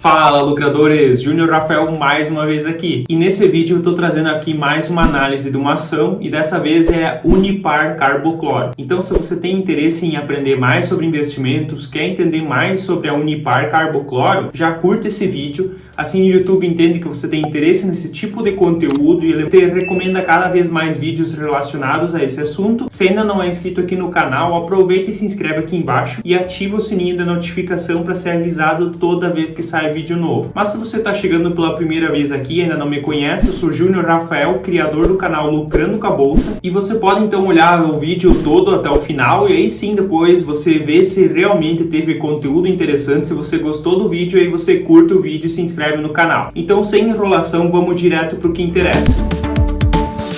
Fala, lucradores! Júnior Rafael mais uma vez aqui. E nesse vídeo eu estou trazendo aqui mais uma análise de uma ação e dessa vez é a Unipar Carbocloro. Então, se você tem interesse em aprender mais sobre investimentos, quer entender mais sobre a Unipar Carbocloro, já curta esse vídeo. Assim o YouTube entende que você tem interesse nesse tipo de conteúdo e ele te recomenda cada vez mais vídeos relacionados a esse assunto. Se ainda não é inscrito aqui no canal, aproveita e se inscreve aqui embaixo e ativa o sininho da notificação para ser avisado toda vez que sai vídeo novo. Mas se você está chegando pela primeira vez aqui e ainda não me conhece, eu sou Júnior Rafael, criador do canal Lucrando com a Bolsa, e você pode então olhar o vídeo todo até o final e aí sim depois você vê se realmente teve conteúdo interessante. Se você gostou do vídeo, aí você curta o vídeo e se inscreve no canal. Então, sem enrolação, vamos direto para o que interessa.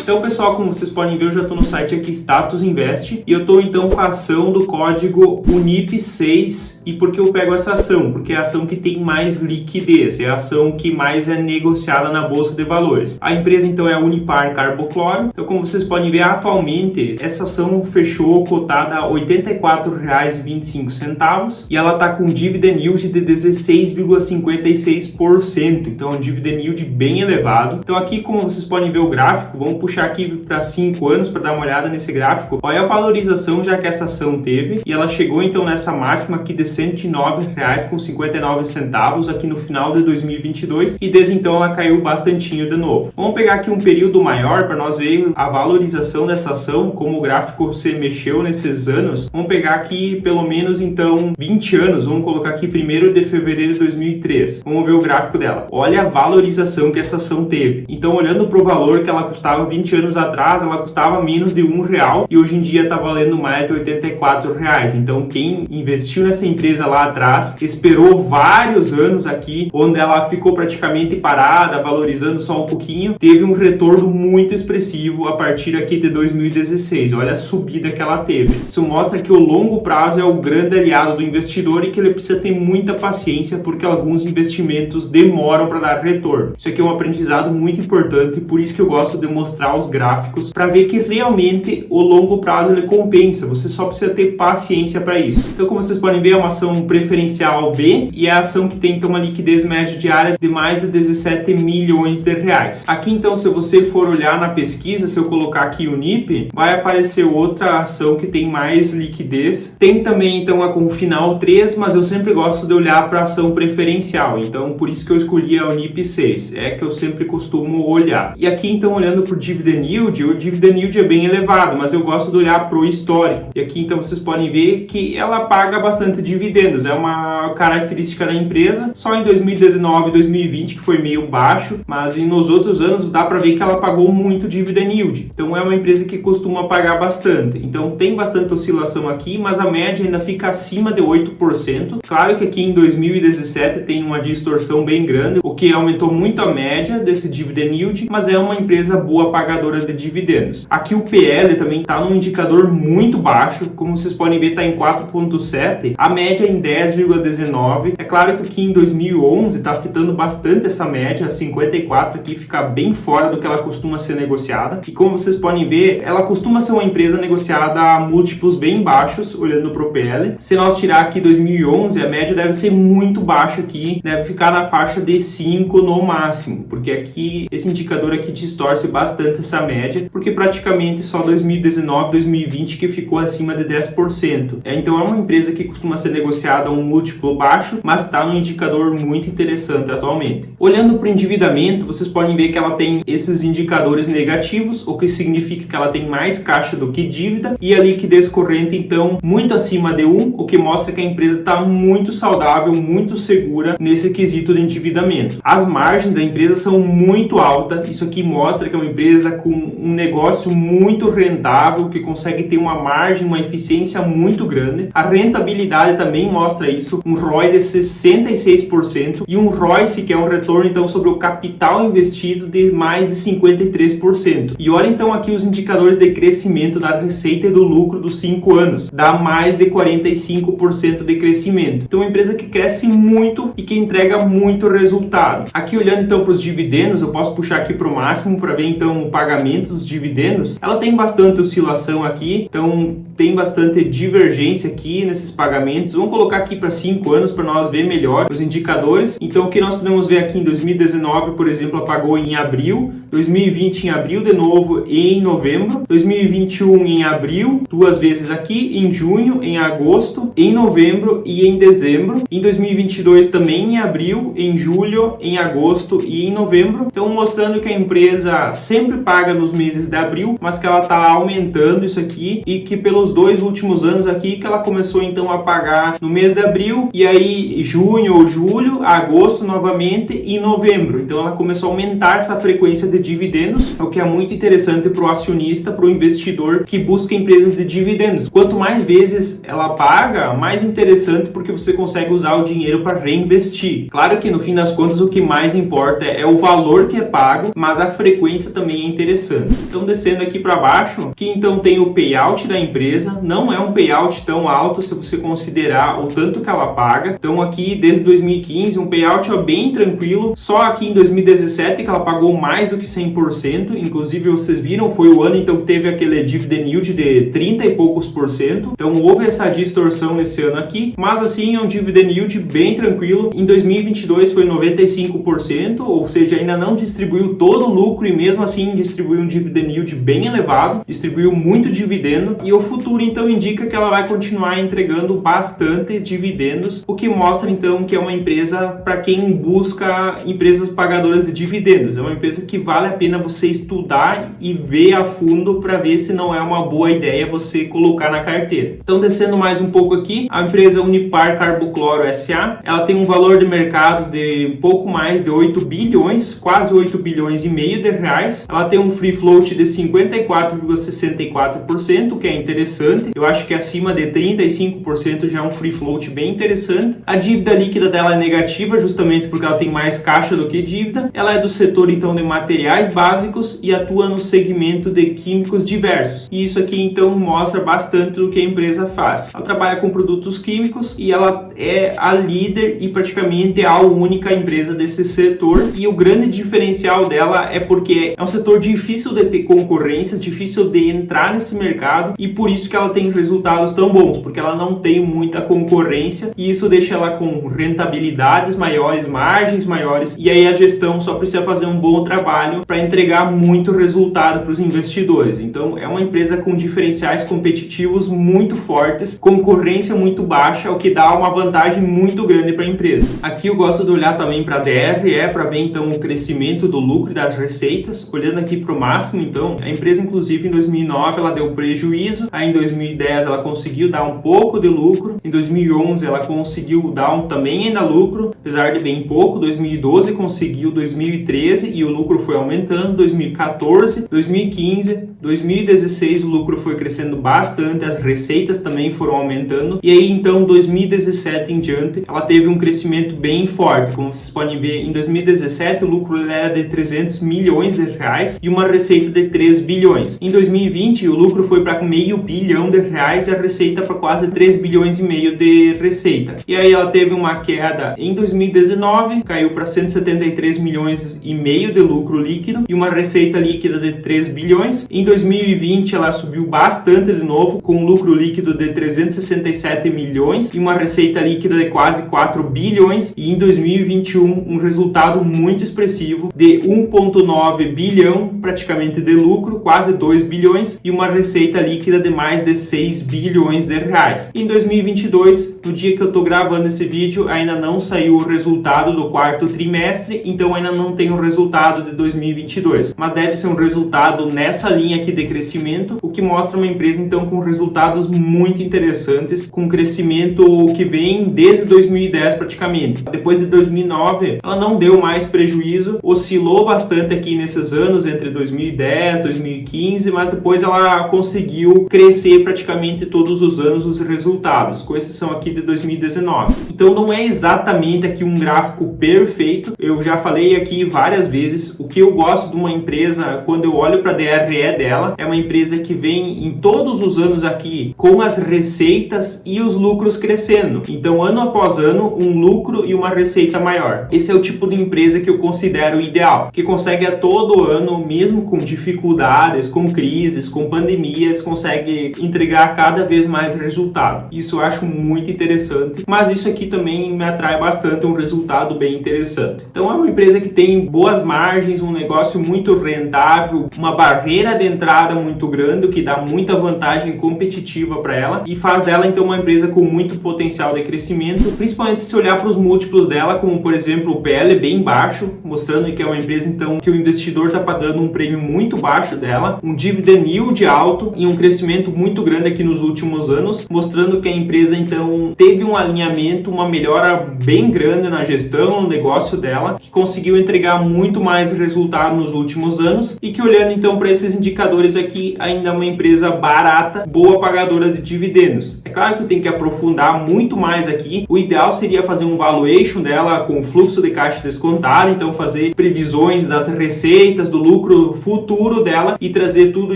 Então, pessoal, como vocês podem ver, eu já estou no site aqui Status Invest e eu estou então com a ação do código UNIP6. E por que eu pego essa ação? Porque é a ação que tem mais liquidez, é a ação que mais é negociada na Bolsa de Valores. A empresa então é a Unipar Carbocloro. Então, como vocês podem ver, atualmente essa ação fechou cotada a R$ 84,25 e ela está com dividend yield de 16,56%. Então, é um dividend yield bem elevado. Então, aqui como vocês podem ver o gráfico, vamos puxar aqui para 5 anos para dar uma olhada nesse gráfico. Olha a valorização já que essa ação teve e ela chegou então nessa máxima aqui de R$ 109,59 aqui no final de 2022 e desde então ela caiu bastantinho de novo. Vamos pegar aqui um período maior para nós ver a valorização dessa ação, como o gráfico se mexeu nesses anos. Vamos pegar aqui pelo menos então 20 anos, vamos colocar aqui 1º de fevereiro de 2003. Vamos ver o gráfico dela. Olha a valorização que essa ação teve. Então, olhando para o valor que ela custava 20 anos atrás, ela custava menos de R$1 e hoje em dia está valendo mais de R$84. Então, quem investiu nessa empresa lá atrás, esperou vários anos aqui, onde ela ficou praticamente parada, valorizando só um pouquinho, teve um retorno muito expressivo a partir aqui de 2016. Olha a subida que ela teve. Isso mostra que o longo prazo é o grande aliado do investidor e que ele precisa ter muita paciência porque alguns investimentos demoram para dar retorno. Isso aqui é um aprendizado muito importante, por isso que eu gosto de mostrar os gráficos para ver que realmente o longo prazo ele compensa. Você só precisa ter paciência para isso. Então, como vocês podem ver, é uma ação preferencial B e é a ação que tem então uma liquidez média diária de mais de 17 milhões de reais. Aqui então, se você for olhar na pesquisa, se eu colocar aqui o NIP, vai aparecer outra ação que tem mais liquidez. Tem também então a com final 3, mas eu sempre gosto de olhar para a ação preferencial, então por isso que eu escolhi a Unip 6, é que eu sempre costumo olhar. E aqui então olhando para o dividend yield, o dividend yield é bem elevado, mas eu gosto de olhar para o histórico. E aqui então vocês podem ver que ela paga bastante dividendos, é uma característica da empresa. Só em 2019 e 2020 que foi meio baixo, mas nos outros anos dá para ver que ela pagou muito dividend yield. Então é uma empresa que costuma pagar bastante. Então tem bastante oscilação aqui, mas a média ainda fica acima de 8%. Claro que aqui em 2017 tem uma distorção bem grande, o que aumentou muito a média desse dividend yield, mas é uma empresa boa pagadora de dividendos. Aqui o PL também está num indicador muito baixo, como vocês podem ver está em 4,7, a média em 10,19. É claro que aqui em 2011 está afetando bastante essa média, 54 aqui fica bem fora do que ela costuma ser negociada. E como vocês podem ver, ela costuma ser uma empresa negociada a múltiplos bem baixos, olhando para o PL. Se nós tirar aqui 2011, a média deve ser muito baixa aqui, deve ficar na faixa de 5 no máximo, porque aqui esse indicador aqui distorce bastante essa média, porque praticamente só 2019, 2020 que ficou acima de 10%. Então é uma empresa que costuma ser negociada a um múltiplo baixo, mas está num indicador muito interessante atualmente. Olhando para o endividamento, vocês podem ver que ela tem esses indicadores negativos, o que significa que ela tem mais caixa do que dívida, e a liquidez corrente então muito acima de 1, o que mostra que a empresa está muito saudável, muito segura nesse quesito de endividamento. As margens da empresa são muito altas, isso aqui mostra que é uma empresa com um negócio muito rentável, que consegue ter uma margem, uma eficiência muito grande. A rentabilidade também mostra isso, um ROI de 66% e um ROIC, que é um retorno então sobre o capital investido, de mais de 53%. E olha então aqui os indicadores de crescimento da receita e do lucro dos 5 anos, dá mais de 45% de crescimento. Então é uma empresa que cresce muito e que entrega muito resultado. Aqui olhando então para os dividendos, eu posso puxar aqui para o máximo para ver então o pagamento dos dividendos. Ela tem bastante oscilação aqui, então tem bastante divergência aqui nesses pagamentos. diferentes. Vamos colocar aqui para 5 anos para nós ver melhor os indicadores. Então, o que nós podemos ver aqui em 2019, por exemplo, ela pagou em abril, 2020 em abril de novo e em novembro, 2021 em abril, 2 vezes aqui, em junho, em agosto, em novembro e em dezembro. Em 2022 também em abril, em julho, em agosto e em novembro. Então, mostrando que a empresa sempre paga nos meses de abril, mas que ela está aumentando isso aqui e que pelos 2 últimos anos aqui que ela começou então a pagar no mês de abril e aí junho ou julho, agosto novamente e novembro. Então ela começou a aumentar essa frequência de dividendos, o que é muito interessante para o acionista, para o investidor que busca empresas de dividendos. Quanto mais vezes ela paga, mais interessante porque você consegue usar o dinheiro para reinvestir. Claro que no fim das contas o que mais importa é o valor que é pago, mas a frequência também é interessante. Então descendo aqui para baixo, que então tem o payout da empresa, não é um payout tão alto se você considerar o tanto que ela paga. Então aqui desde 2015 um payout bem tranquilo, só aqui em 2017 que ela pagou mais do que 100%, inclusive vocês viram, foi o ano então que teve aquele dividend yield de 30 e poucos por cento, então houve essa distorção nesse ano aqui, mas assim é um dividend yield bem tranquilo. Em 2022 foi 95%, ou seja, ainda não distribuiu todo o lucro e mesmo assim distribuiu um dividend yield bem elevado, distribuiu muito dividendo e o futuro então indica que ela vai continuar entregando bastante dividendos, o que mostra então que é uma empresa para quem busca empresas pagadoras de dividendos. É uma empresa que vale a pena você estudar e ver a fundo para ver se não é uma boa ideia você colocar na carteira. Então descendo mais um pouco aqui, a empresa Unipar Carbocloro SA, ela tem um valor de mercado de pouco mais de 8 bilhões, quase 8 bilhões e meio de reais. Ela tem um free float de 54,64%, que é interessante. Eu acho que acima de 35% já é um free float bem interessante. A dívida líquida dela é negativa, justamente porque ela tem mais caixa do que dívida. Ela é do setor então de materiais básicos e atua no segmento de químicos diversos. E isso aqui então mostra bastante do que a empresa faz. Ela trabalha com produtos químicos e ela é a líder e praticamente a única empresa desse setor. E o grande diferencial dela é porque é um setor difícil de ter concorrências, difícil de entrar nesse mercado e por isso que ela tem resultados tão bons, porque ela não tem muita concorrência e isso deixa ela com rentabilidades maiores, margens maiores e aí a gestão só precisa fazer um bom trabalho para entregar muito resultado para os investidores. Então é uma empresa com diferenciais competitivos muito fortes, concorrência muito baixa, o que dá uma vantagem muito grande para a empresa. Aqui eu gosto de olhar também para a DRE para ver então o crescimento do lucro e das receitas. Olhando aqui para o máximo, então, a empresa inclusive em 2009 ela deu prejuízo, aí em 2010 ela conseguiu dar um pouco de lucro, em 2011 ela conseguiu dar também ainda lucro, apesar de bem pouco, 2012 conseguiu, 2013 e o lucro foi aumentando, 2014, 2015, 2016 o lucro foi crescendo bastante, as receitas também foram aumentando e aí então 2017 em diante ela teve um crescimento bem forte. Como vocês podem ver, em 2017 o lucro era de 300 milhões de reais e uma receita de 3 bilhões. Em 2020 o lucro foi para meio bilhão de reais e a receita para quase 3 bilhões e meio de receita. E aí ela teve uma queda em 2019, caiu para 173 milhões e meio de lucro líquido e uma receita líquida de 3 bilhões. Em 2020 ela subiu bastante de novo, com um lucro líquido de 367 milhões e uma receita líquida de quase 4 bilhões. E em 2021 um resultado muito expressivo de 1,9 bilhão praticamente de lucro, quase 2 bilhões e uma receita líquida de mais de 6 bilhões de reais. Em 2022, no dia que eu estou gravando esse vídeo, ainda não saiu o resultado do quarto trimestre, então ainda não tem o resultado de 2022, mas deve ser um resultado nessa linha aqui de crescimento, o que mostra uma empresa então com resultados muito interessantes, com crescimento que vem desde 2010 praticamente. Depois de 2009, ela não deu mais prejuízo, oscilou bastante aqui nesses anos entre 2010, 2015, mas depois ela conseguiu crescer praticamente todos os anos os resultados, com exceção aqui de 2019. Então não é exatamente aqui um gráfico perfeito, eu já falei aqui várias vezes, o que eu gosto de uma empresa, quando eu olho para a DRE dela, é uma empresa que vem em todos os anos aqui com as receitas e os lucros crescendo. Então ano após ano, um lucro e uma receita maior. Esse é o tipo de empresa que eu considero ideal, que consegue a todo ano, mesmo com dificuldades, com crises, com pandemias, consegue entregar cada vez mais resultado. Isso eu acho acho muito interessante, mas isso aqui também me atrai bastante, um resultado bem interessante. Então é uma empresa que tem boas margens, um negócio muito rentável, uma barreira de entrada muito grande, o que dá muita vantagem competitiva para ela e faz dela então uma empresa com muito potencial de crescimento, principalmente se olhar para os múltiplos dela, como por exemplo o PL bem baixo, mostrando que é uma empresa então que o investidor está pagando um prêmio muito baixo dela, um dividend yield alto e um crescimento muito grande aqui nos últimos anos, mostrando que a empresa então teve um alinhamento, uma melhora bem grande na gestão, no negócio dela, que conseguiu entregar muito mais resultado nos últimos anos e que, olhando então para esses indicadores aqui, ainda é uma empresa barata, boa pagadora de dividendos. É claro que tem que aprofundar muito mais aqui. O ideal seria fazer um valuation dela com fluxo de caixa descontado, então fazer previsões das receitas, do lucro futuro dela e trazer tudo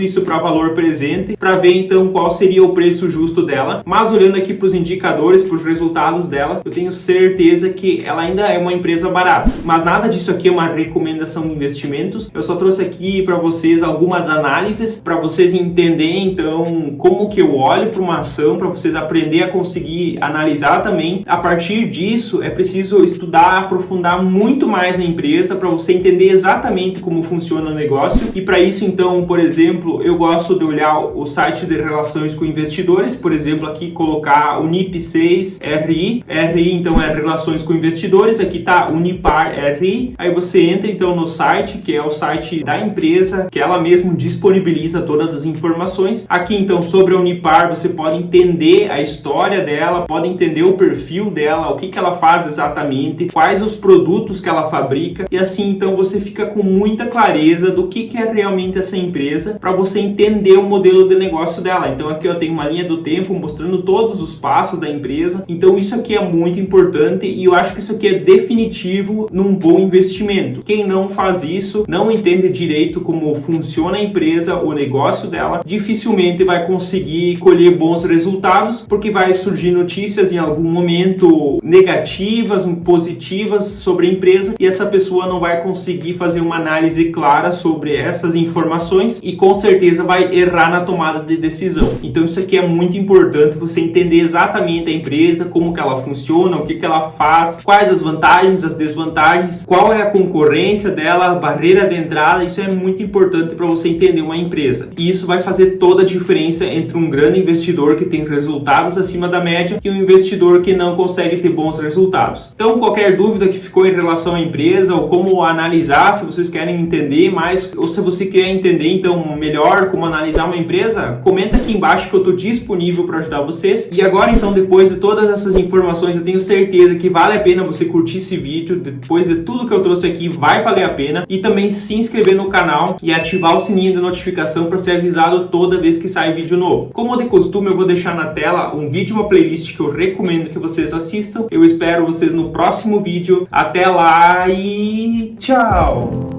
isso para valor presente, para ver então qual seria o preço justo dela. Mas olhando aqui para os indicadores, para os resultados dela, eu tenho certeza que ela ainda é uma empresa barata. Mas nada disso aqui é uma recomendação de investimentos. Eu só trouxe aqui para vocês algumas análises para vocês entenderem então como que eu olho para uma ação, para vocês aprender a conseguir analisar também. A partir disso é preciso estudar, aprofundar muito mais na empresa para você entender exatamente como funciona o negócio. E para isso então, por exemplo, eu gosto de olhar o site de relações com investidores, por exemplo, aqui colocar Unip6 RI. RI então é relações com investidores, aqui tá Unipar RI. Aí você entra então no site, que é o site da empresa, que ela mesma disponibiliza todas as informações. Aqui então sobre a Unipar você pode entender a história dela, pode entender o perfil dela, o que ela faz exatamente, quais os produtos que ela fabrica, e assim então você fica com muita clareza do que é realmente essa empresa, para você entender o modelo de negócio dela. Então aqui eu tenho uma linha do tempo mostrando todos os passos da empresa. Então isso aqui é muito importante e eu acho que isso aqui é definitivo num bom investimento. Quem não faz isso, não entende direito como funciona a empresa, o negócio dela, dificilmente vai conseguir colher bons resultados, porque vai surgir notícias em algum momento negativas, positivas sobre a empresa, e essa pessoa não vai conseguir fazer uma análise clara sobre essas informações e com certeza vai errar na tomada de decisão. Então isso aqui é muito importante, você entender exatamente a empresa, como que ela funciona, o que ela faz, quais as vantagens, as desvantagens, qual é a concorrência dela, a barreira de entrada. Isso é muito importante para você entender uma empresa. E isso vai fazer toda a diferença entre um grande investidor que tem resultados acima da média e um investidor que não consegue ter bons resultados. Então, qualquer dúvida que ficou em relação à empresa ou como analisar, se vocês querem entender mais ou se você quer entender então melhor como analisar uma empresa, comenta aqui embaixo que eu estou disponível para ajudar vocês. E agora então, depois de todas essas informações, eu tenho certeza que vale a pena você curtir esse vídeo. Depois de tudo que eu trouxe aqui, vai valer a pena. E também se inscrever no canal e ativar o sininho de notificação para ser avisado toda vez que sai vídeo novo. Como de costume, eu vou deixar na tela um vídeo, uma playlist que eu recomendo que vocês assistam. Eu espero vocês no próximo vídeo. Até lá e tchau!